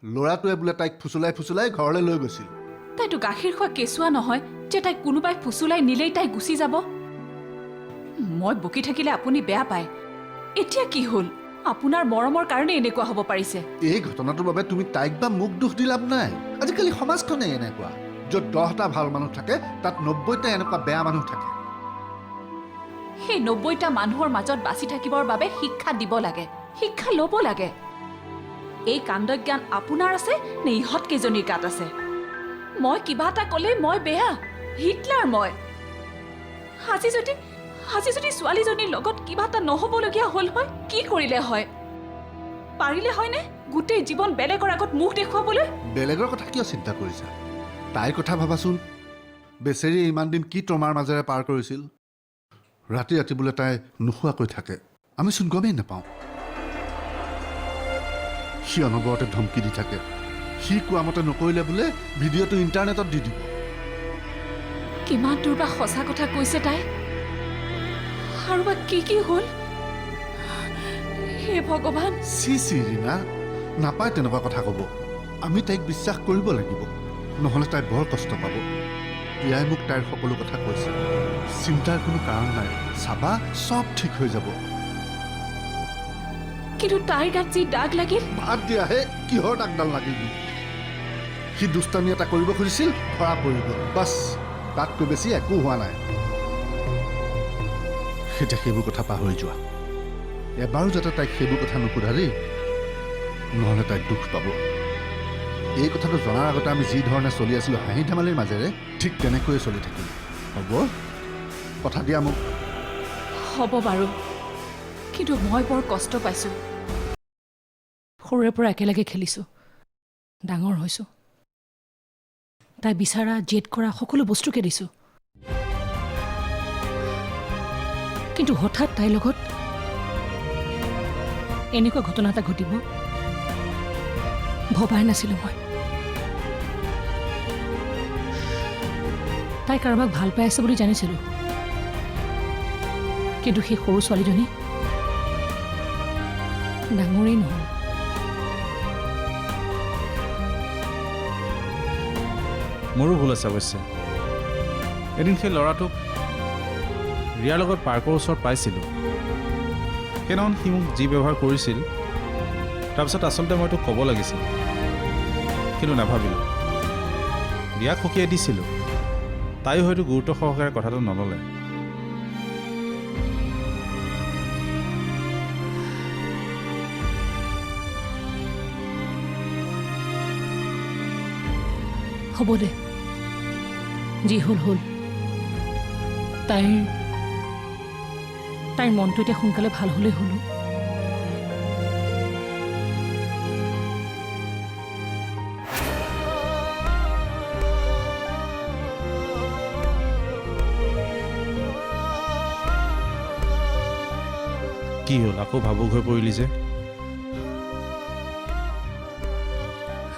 ল'ৰাটোৱে বোলে তাইক ফুচুলাই ফুচুলাই ঘৰলৈ লৈ গৈছিল। তাইতো গাখীৰ খোৱা কেঁচুৱা নহয় যে তাইক কোনোবাই ফুচুলাই নিলেই তাই গুচি যাব। মই বকি থাকিলে আপুনি বেয়া পায়। এতিয়া কি হ'ল? আপোনাৰ মৰমৰ কাৰণে এনেকুৱা হ'ব পাৰিছে। এই ঘটনাটোৰ বাবে তুমি তাইক বা মোক দোষ দি লাভ নাই। আজিকালি সমাজখনে এনেকুৱা, য'ত 10টা ভাল মানুহ থাকে তাত 90টা এনেকুৱা বেয়া মানুহ থাকে। সেই 90টা মানুহৰ মাজত বাচি থাকিবৰ বাবে শিক্ষা দিব লাগে, শিক্ষা ল'ব লাগে। এই কাণ্ডজ্ঞান আপোনাৰ আছে নে ইহঁত কেইজনীৰ গাত আছে? মই কিবা এটা ক'লে মই বেয়া, হিটলাৰ মই। আজি যদি ছোৱালীজনীৰ লগত কিবা এটা নহ'বলগীয়া হ'ল হয়, কি কৰিলে হয়? পাৰিলে হয়নে গোটেই জীৱন বেলেগৰ আগত মুখ দেখুৱাবলৈ? বেলেগৰ কথা কিয় চিন্তা কৰিছা? তাইৰ কথা ভাবাচোন। বেচেৰি ইমান দিন কি ট্ৰমাৰ মাজেৰে পাৰ কৰিছিল। ৰাতি ৰাতি বোলে তাই নোখোৱাকৈ থাকে, আমিচোন গমেই নাপাওঁ। সি অনবৰতে ধমকি দি থাকে। সি কোৱা মতে নকৰিলে বোলে ভিডিঅ'টো ইণ্টাৰনেটত দি দিব। কিমান দূৰ বা সঁচা কথা কৈছে তাই? আৰু বা কি কি হ'ল? হে ভগৱান! চি ৰীণা, নাপায় তেনেকুৱা কথা ক'ব। আমি তাইক বিশ্বাস কৰিব লাগিব, নহ'লে তাই বৰ কষ্ট পাব। প্ৰিয়াই মোক তাইৰ সকলো কথা কৈছে। চিন্তাৰ কোনো কাৰণ নাই, চাবা চব ঠিক হৈ যাব। কিন্তু তাইৰ গাত যি দাগ লাগিল। বাদ দিয়াহে, কিহৰ দাগডাল লাগিল? সি দুষ্টামি এটা কৰিব খুজিছিল, ধৰা পৰি গ'ল। বাছ, তাতকৈ বেছি একো হোৱা নাই। এতিয়া সেইবোৰ কথা পাহৰি যোৱা। এবাৰো যাতে তাইক সেইবোৰ কথা নুসুধা দেই, নহ'লে তাইক দুখ পাব। এই কথাটো জনাৰ আগতে আমি যি ধৰণে চলি আছিলোঁ হাঁহি ধেমালিৰ মাজেৰে, ঠিক তেনেকৈয়ে চলি থাকিম। হ'ব? কথা দিয়া মোক। হ'ব বাৰু, কিন্তু মই বৰ কষ্ট পাইছোঁ। সৰুৰে পৰা একেলগে খেলিছোঁ, ডাঙৰ হৈছোঁ। তাই বিচৰা জেদ কৰা সকলো বস্তুকে দিছোঁ। কিন্তু হঠাৎ তাইৰ লগত এনেকুৱা ঘটনা এটা ঘটিব ভবাই নাছিলোঁ মই। তাই কাৰোবাক ভাল পাই আছে বুলি জানিছিলোঁ, কিন্তু সেই সৰু ছোৱালীজনী ডাঙৰেই নহ'ল। মোৰো ভুল আছে অৱশ্যে। এদিন সেই ল'ৰাটোক ৰিয়াৰ লগত পাৰ্কৰ ওচৰত পাইছিলোঁ। সেইদিনাখন সি মোক যি ব্যৱহাৰ কৰিছিল, তাৰপিছত আচলতে মই তোক ক'ব লাগিছিল, কিন্তু নাভাবিলোঁ। ৰিয়াক সকীয়াই দিছিলোঁ, তাইও হয়তো গুৰুত্ব সহকাৰে কথাটো নল'লে। হ'ব দে, যি হ'ল হ'ল। তাইৰ মনটো এতিয়া সোনকালে ভাল হ'লেই হ'ল। কি হ'ল, আকৌ ভাবুক হৈ পৰিলি যে?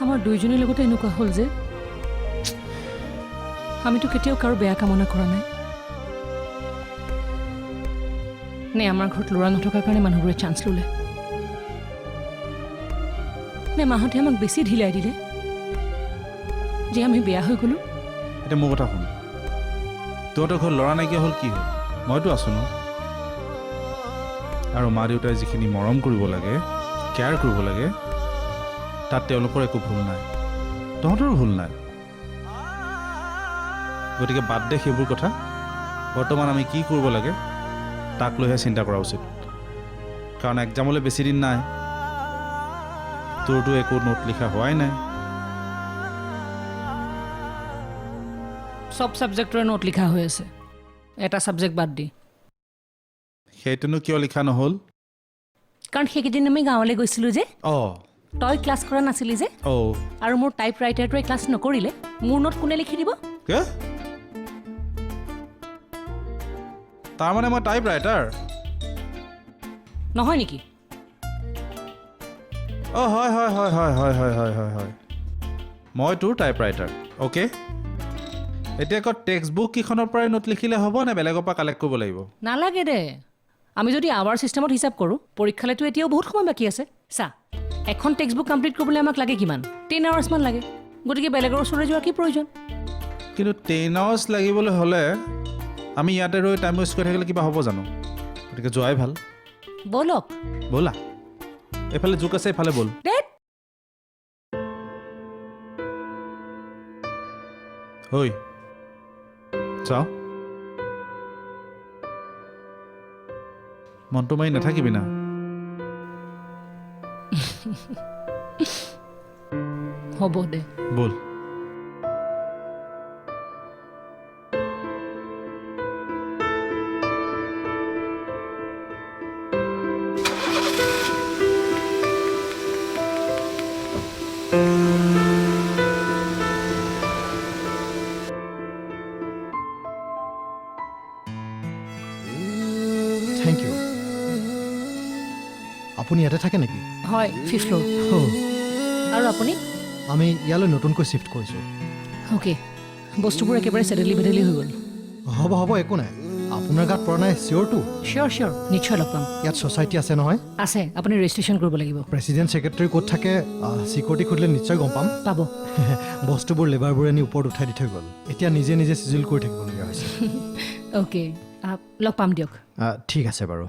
আমাৰ দুইজনীৰ লগতে এনেকুৱা হ'ল যে আমিতো কেতিয়াও কাৰো বেয়া কামনা কৰা নাই। নে আমাৰ ঘৰত ল'ৰা নথকাৰ কাৰণে মানুহবোৰে চান্স ল'লে? নে মাহঁতে আমাক বেছি ঢিলাই দিলে যে আমি বেয়া হৈ গ'লোঁ? এতিয়া মোৰ কথা শুন। তহঁতৰ ঘৰত ল'ৰা নাইকিয়া হ'ল কি হ'ল? মইতো আছোঁ ন। আৰু মা দেউতাই যিখিনি মৰম কৰিব লাগে, কেয়াৰ কৰিব লাগে, তাত তেওঁলোকৰ একো ভুল নাই, তহঁতৰো ভুল নাই। গতিকে বাদ দে সেইবোৰ কথা। বৰ্তমান আমি কি কৰিব লাগে তাক লৈহে চিন্তা কৰা উচিত। কাৰণ এক্সামলৈ বেছি দিন নাই, তোৰতো একো নোট লিখা হোৱাই নাই। চব ছাবজেক্টৰে নোট লিখা হৈ আছে, এটা ছাবজেক্ট বাদ দি। সেইটোনো কিয় লিখা নহ'ল? কাৰণ সেইকেইদিন আমি গাঁৱলৈ গৈছিলোঁ যে। অঁ, তই ক্লাছ কৰা নাছিলি যে। অঁ, আৰু মোৰ টাইপ ৰাইটাৰটোৱে ক্লাছ নকৰিলে মোৰ নোট কোনে লিখি দিব? কে? তাৰমানে মই টাইপ ৰাইটাৰ? নহয় নেকি? অঁ, হয় হয় হয় হয় হয় হয় হয় হয় হয়, মই তোৰ টাইপ ৰাইটাৰ। অ'কে, এতিয়া আকৌ টেক্সট বুক কেইখনৰ পৰাই নোট লিখিলে হ'ব নে বেলেগৰ পৰা কালেক্ট কৰিব লাগিব? নালাগে দে। আমি যদি আৱাৰ ছিষ্টেমত হিচাপ কৰোঁ, পৰীক্ষালৈতো এতিয়াও বহুত সময় বাকী আছে। চা, এখন টেক্সট বুক কমপ্লিট কৰিবলৈ আমাক লাগে কিমান 10 আৱাৰ্ছমান লাগে গতিকে বেলেগৰ ওচৰলৈ যোৱাৰ কি প্ৰয়োজন কিন্তু 10 আৱাৰ্ছ লাগিবলৈ হ'লে আমি ইয়াতে ৰৈ টাইম ৱেষ্ট কৰি থাকিলে কিবা হ'ব জানো গতিকে যোৱাই ভাল ব'লক ব'লা এইফালে জোক আছে এইফালে ব'ল ডেট ঐ চাওঁ মনটো মাৰি নাথাকিবি না হ'ব দে ব'ল থেংক ইউ আপুনি ইয়াতে থাকে নেকি হয় 5th ফ্ল'ৰ আৰু আপুনি আমি ইয়ালৈ নতুনকৈ শ্বিফ্ট কৰিছোঁ অ'কে বস্তুবোৰ একেবাৰে চেডেলি বেডেলি হৈ গ'ল হ'ব হ'ব একো নাই আপোনাৰ গাত পৰা নাই চিয়'ৰটো চিয়'ৰ চিয়'ৰ নিশ্চয় লগ পাম ইয়াত ছ'চাইটি আছে নহয় আছে আপুনি ৰেজিষ্ট্ৰেশ্যন কৰিব লাগিব প্ৰেচিডেণ্ট ছেক্ৰেটাৰী ক'ত থাকে ছিকিউৰিটি সুধিলে নিশ্চয় গম পাম পাব বস্তুবোৰ লেবাৰবোৰে নি ওপৰত উঠাই দি থৈ গ'ল এতিয়া নিজে নিজে চিজিল কৰি থাকিবলগীয়া হৈছে অ'কে লগ পাম দিয়ক ঠিক আছে বাৰু